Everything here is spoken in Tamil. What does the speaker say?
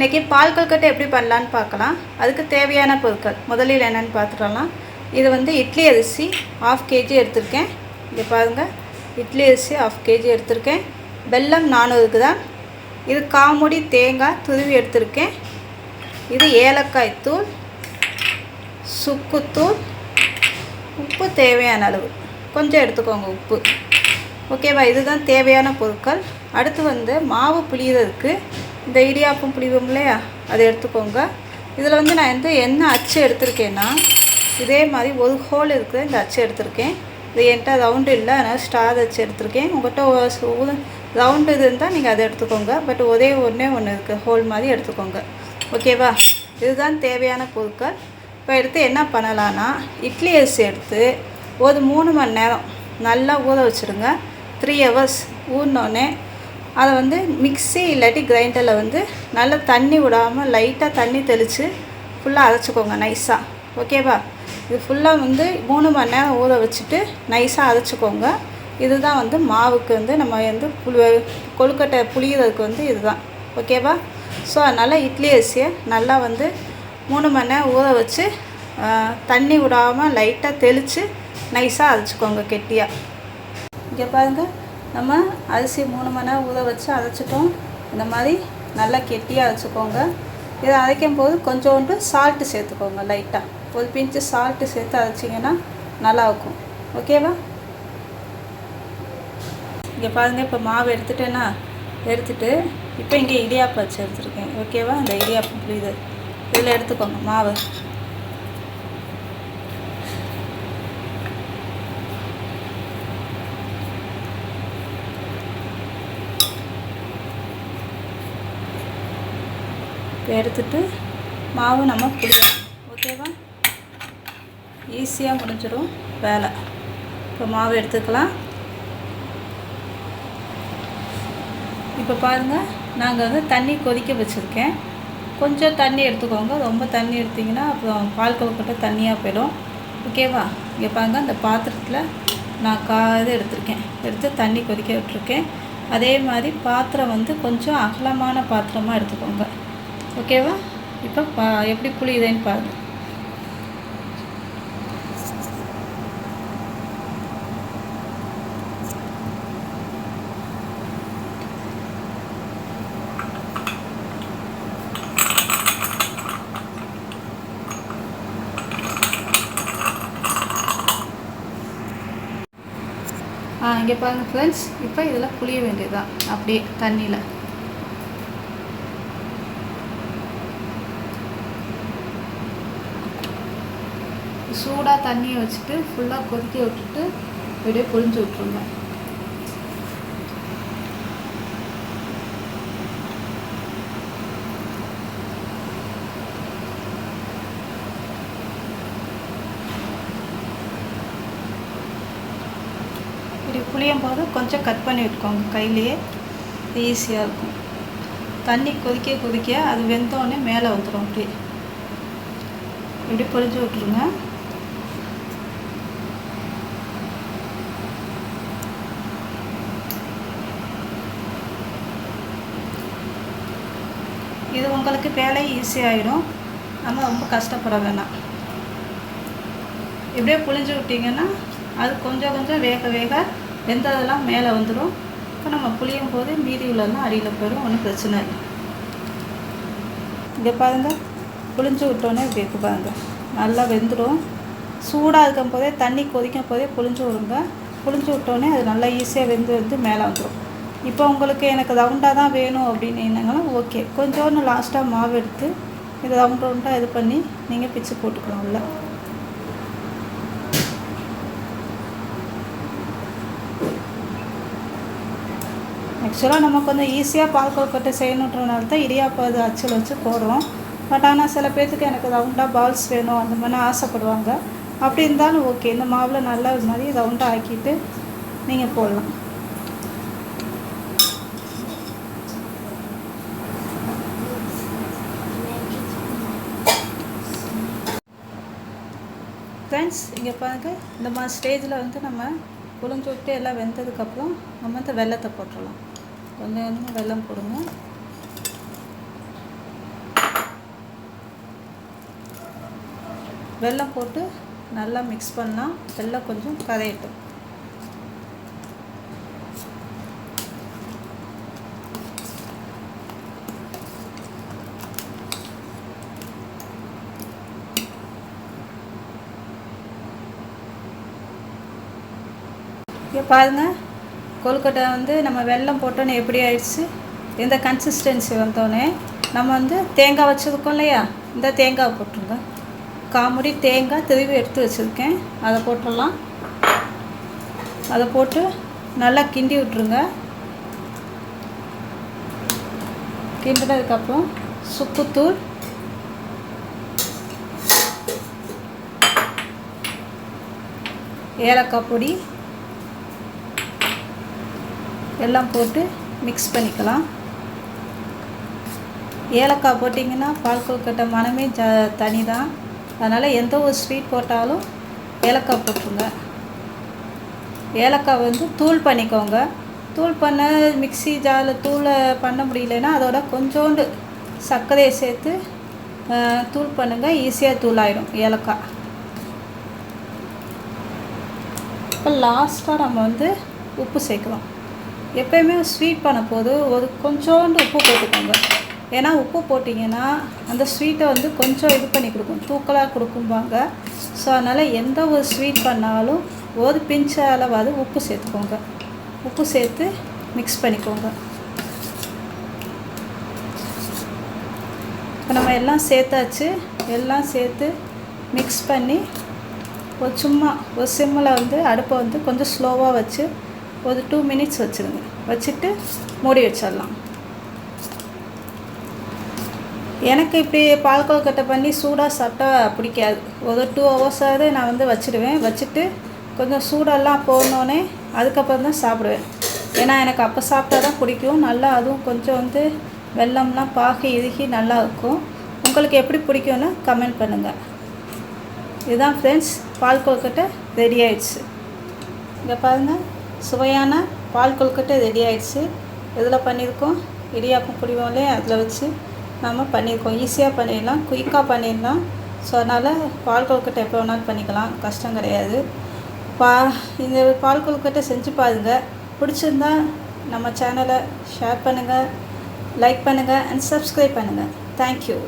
இன்றைக்கி பால் கொழுக்கட்டை எப்படி பண்ணலான்னு பார்க்கலாம். அதுக்கு தேவையான பொருட்கள் முதலில் என்னென்னு பார்த்துடலாம். இது வந்து இட்லி அரிசி 1/2 kg எடுத்திருக்கேன். இங்கே பாருங்கள், இட்லி அரிசி 1/2 kg எடுத்திருக்கேன். வெல்லம் 400 கிராம். இது காமுடி தேங்காய் துருவி எடுத்திருக்கேன். இது ஏலக்காய் தூள், சுக்குத்தூள், உப்பு தேவையான அளவு கொஞ்சம் எடுத்துக்கோங்க உப்பு. ஓகேவா? இதுதான் தேவையான பொருட்கள். அடுத்து வந்து மாவு புளியறதுக்கு இந்த இடியாப்பம் புளிவோம் இல்லையா, அதை எடுத்துக்கோங்க. இதில் வந்து நான் என்ன அச்சு எடுத்திருக்கேன்னா, இதே மாதிரி ஒரு ஹோல் இருக்கிற இந்த அச்சு எடுத்திருக்கேன். இது என்கிட்ட ரவுண்டு இல்லை, அதனால் ஸ்டார் அச்சு எடுத்திருக்கேன். உங்கள்கிட்ட ரவுண்டு இது இருந்தால் நீங்கள் அதை எடுத்துக்கோங்க. பட் ஒன்றே ஒன்று இருக்குது, ஹோல் மாதிரி எடுத்துக்கோங்க. ஓகேவா? இதுதான் தேவையான பொருட்கள். இப்போ எடுத்து என்ன பண்ணலான்னா, இட்லி அரிசி எடுத்து ஒரு 3 மணி நேரம் நல்லா ஊற வச்சுருங்க. 3 hours ஊறினோடனே அதை வந்து மிக்ஸி இல்லாட்டி கிரைண்டரில் வந்து நல்லா தண்ணி விடாமல் லைட்டாக தண்ணி தெளித்து ஃபுல்லாக அரைச்சிக்கோங்க நைஸாக. ஓகேவா? இது ஃபுல்லாக வந்து 3 மணி நேரம் ஊற வச்சுட்டு நைஸாக அரைச்சிக்கோங்க. இதுதான் வந்து மாவுக்கு வந்து நம்ம வந்து கொழுக்கட்டை புளியறதுக்கு வந்து இதுதான். ஓகேவா? ஸோ அதனால் இட்லி அரிசியை நல்லா வந்து 3 மணி நேரம் ஊற வச்சு தண்ணி விடாமல் லைட்டாக தெளித்து நைஸாக அரைச்சிக்கோங்க கெட்டியாக. இங்கே பாருங்கள், நம்ம அரிசி 3 மணி நேரம் ஊற வச்சு அரைச்சிட்டோம். இந்த மாதிரி நல்லா கெட்டியாக அரைச்சிக்கோங்க. இதை அரைக்கும் போது கொஞ்சோண்டு சால்ட்டு சேர்த்துக்கோங்க. லைட்டாக ஒரு பிஞ்சு சால்ட்டு சேர்த்து அரைச்சிங்கன்னா நல்லாயிருக்கும். ஓகேவா? இங்கே பாருங்கள், இப்போ மாவு எடுத்துகிட்டு இப்போ இங்கே இடியாப்பம் வச்சு எடுத்துருக்கேன். ஓகேவா? இந்த இடியாப்பம் புரியுது, இதில் எடுத்துக்கோங்க மாவு. எடுத்துட்டு மாவு நம்ம புளியணும். ஓகேவா? ஈஸியாக முடிஞ்சிடும் வேலை. இப்போ மாவு எடுத்துக்கலாம். இப்போ பாருங்கள், நாங்கள் வந்து தண்ணி கொதிக்க வச்சுருக்கேன். கொஞ்சம் தண்ணி எடுத்துக்கோங்க. ரொம்ப தண்ணி எடுத்திங்கன்னா அப்புறம் பால் கொழுக்கட்டை தண்ணியாக போயிடும். ஓகேவா? இங்கே பாருங்கள், அந்த பாத்திரத்தில் நான் இது எடுத்து தண்ணி கொதிக்க விட்டுருக்கேன். அதே மாதிரி பாத்திரம் வந்து கொஞ்சம் அகலமான பாத்திரமாக எடுத்துக்கோங்க. ஓகேவா? இப்போ எப்படி புளியுதுன்னு பாருங்கள். இங்கே பாருங்கள் ஃப்ரெண்ட்ஸ், இப்போ இதில் புளிய வேண்டியதுதான் அப்படியே தண்ணியில். சூடாக தண்ணியை வச்சுட்டு ஃபுல்லாக கொதிக்க விட்டுட்டு அப்படியே புளிஞ்சு விட்ருங்க. இப்படி புளியும் போது கொஞ்சம் கட் பண்ணி விட்டுக்கோங்க கையிலேயே, ஈஸியாக இருக்கும். தண்ணி கொதிக்க அது வெந்தோடனே மேலே வந்துடும். இப்படி புளிஞ்சு விட்ருங்க. இது உங்களுக்கு வேலை ஈஸியாகிடும். நம்ம ரொம்ப கஷ்டப்பட வேணாம். இப்படியே புளிஞ்சு விட்டிங்கன்னா அது கொஞ்சம் வேக வெந்ததெல்லாம் மேலே வந்துடும். இப்போ நம்ம புளியும் போது மீதி உள்ளதெல்லாம் அடியில் போயிடும். ஒன்றும் பிரச்சனை இல்லை. இங்கே பாருங்கள், புளிஞ்சு விட்டோன்னே இப்படி இருக்கு பாருங்கள், நல்லா வெந்துடும். சூடாக இருக்கும் போதே தண்ணி கொதிக்கும் போதே புளிஞ்சு விடுங்க. புளிஞ்சு விட்டோன்னே அது நல்லா ஈஸியாக வெந்து மேலே வந்துடும். இப்போ உங்களுக்கு எனக்கு ரவுண்டாக தான் வேணும் அப்படின்னீங்கன்னா ஓகே, கொஞ்சோன்னு லாஸ்ட்டாக மாவு எடுத்து இது ரவுண்டாக இது பண்ணி நீங்கள் பிச்சு போட்டுக்கலாம் உள்ள. ஆக்சுவலாக நம்ம கொஞ்சம் ஈஸியாக பால் கொழுக்கட்டை செய்யணுன்றனால தான் இடியாப்பம் இது அச்சில் வச்சு போடுறோம். பட் ஆனால் சில பேர்த்துக்கு எனக்கு ரவுண்டாக பால்ஸ் வேணும் அந்த மாதிரி ஆசைப்படுவாங்க. அப்படி இருந்தாலும் ஓகே, இந்த மாவில் நல்லா இது மாதிரி ரவுண்டாக ஆக்கிட்டு நீங்கள் போடலாம். ஃப்ரெண்ட்ஸ், இங்கே பாருங்கள், இந்த மாதிரி ஸ்டேஜில் வந்து நம்ம புளிஞ்சு விட்டு எல்லாம் வெந்ததுக்கப்புறம் நம்ம வந்து வெல்லத்தை போட்டுடலாம். கொஞ்சம் வெல்லம் போடுங்க. வெல்லம் போட்டு நல்லா மிக்ஸ் பண்ணலாம். வெல்லம் கொஞ்சம் கரையட்டும். இங்கே பாருங்கள், கொழுக்கட்டை வந்து நம்ம வெல்லம் போட்டோன்னே எப்படி ஆயிடுச்சு. இந்த கன்சிஸ்டன்சி வந்தோடனே நம்ம வந்து தேங்காய் வச்சுருக்கோம் இல்லையா, இந்த தேங்காய் போட்டுருங்க. காமுடி தேங்காய் திருவி எடுத்து வச்சுருக்கேன், அதை போட்டுடலாம். அதை போட்டு நல்லா கிண்டி விட்டுருங்க. கிண்டினதுக்கப்புறம் சுக்குத்தூள், ஏலக்காய் பொடி எல்லாம் போட்டு மிக்ஸ் பண்ணிக்கலாம். ஏலக்காய் போட்டிங்கன்னா பால் கொழுக்கட்டை மனமே தனி தான். அதனால் எந்த ஒரு ஸ்வீட் போட்டாலும் ஏலக்காய் போட்டுருங்க. ஏலக்காய் வந்து தூள் பண்ணிக்கோங்க. தூள் பண்ண மிக்ஸி ஜாரில் தூளை பண்ண முடியலன்னா அதோட கொஞ்சோண்டு சர்க்கரையை சேர்த்து தூள் பண்ணுங்கள். ஈஸியாக தூளாயிடும் ஏலக்காய். இப்போ லாஸ்ட்டாக நம்ம வந்து உப்பு சேர்க்கலாம். எப்போயுமே ஸ்வீட் பண்ண போது ஒரு கொஞ்சோண்டு உப்பு போட்டுக்கோங்க. ஏன்னா உப்பு போட்டிங்கன்னா அந்த ஸ்வீட்டை வந்து கொஞ்சம் இது பண்ணி கொடுக்கும், தூக்கலாக கொடுக்கும்பாங்க. ஸோ அதனால் எந்த ஒரு ஸ்வீட் பண்ணாலும் ஒரு பிஞ்ச் அளவாவது உப்பு சேர்த்துக்கோங்க. உப்பு சேர்த்து மிக்ஸ் பண்ணிக்கோங்க. இப்போ நம்ம எல்லாம் சேர்த்தாச்சு. எல்லாம் சேர்த்து மிக்ஸ் பண்ணி சும்மா ஒரு சிம்மில் வந்து அடுப்பை வந்து கொஞ்சம் ஸ்லோவாக வச்சு ஒரு 2 மினிட்ஸ் வச்சுருங்க. வச்சுட்டு மூடி வச்சிடலாம். எனக்கு இப்படி பால் கொழுக்கட்டை பண்ணி சூடாக சாப்பிட்டா பிடிக்காது. ஒரு 2 ஹவர்ஸாவது நான் வந்து வச்சுடுவேன். வச்சுட்டு கொஞ்சம் சூடெல்லாம் போனோடனே அதுக்கப்புறம் தான் சாப்பிடுவேன். ஏன்னா எனக்கு அப்போ சாப்பிட்டா தான் பிடிக்கும். நல்லா அதுவும் கொஞ்சம் வந்து வெல்லம்லாம் பாகி இறுகி நல்லா இருக்கும். உங்களுக்கு எப்படி பிடிக்கும்னு கமெண்ட் பண்ணுங்கள். இதுதான் ஃப்ரெண்ட்ஸ், பால் கொழுக்கட்டை ரெடி ஆயிடுச்சு. இங்கே பாருங்கள், சுவையான பால் கொழுக்கட்டை ரெடி ஆயிடுச்சு. இதில் பண்ணியிருக்கோம் இடியாப்பம் பிடிவோம்லே, அதில் வச்சு நம்ம பண்ணியிருக்கோம். ஈஸியாக பண்ணிடலாம், குயிக்காக பண்ணிடலாம். ஸோ அதனால் பால் கொழுக்கட்டை எப்போ வேணாலும் பண்ணிக்கலாம், கஷ்டம் கிடையாது. இந்த பால் கொழுக்கட்டை செஞ்சு பாருங்கள். பிடிச்சிருந்தா நம்ம சேனலை ஷேர் பண்ணுங்கள், லைக் பண்ணுங்கள் அண்ட் சப்ஸ்கிரைப் பண்ணுங்கள். தேங்க்யூ.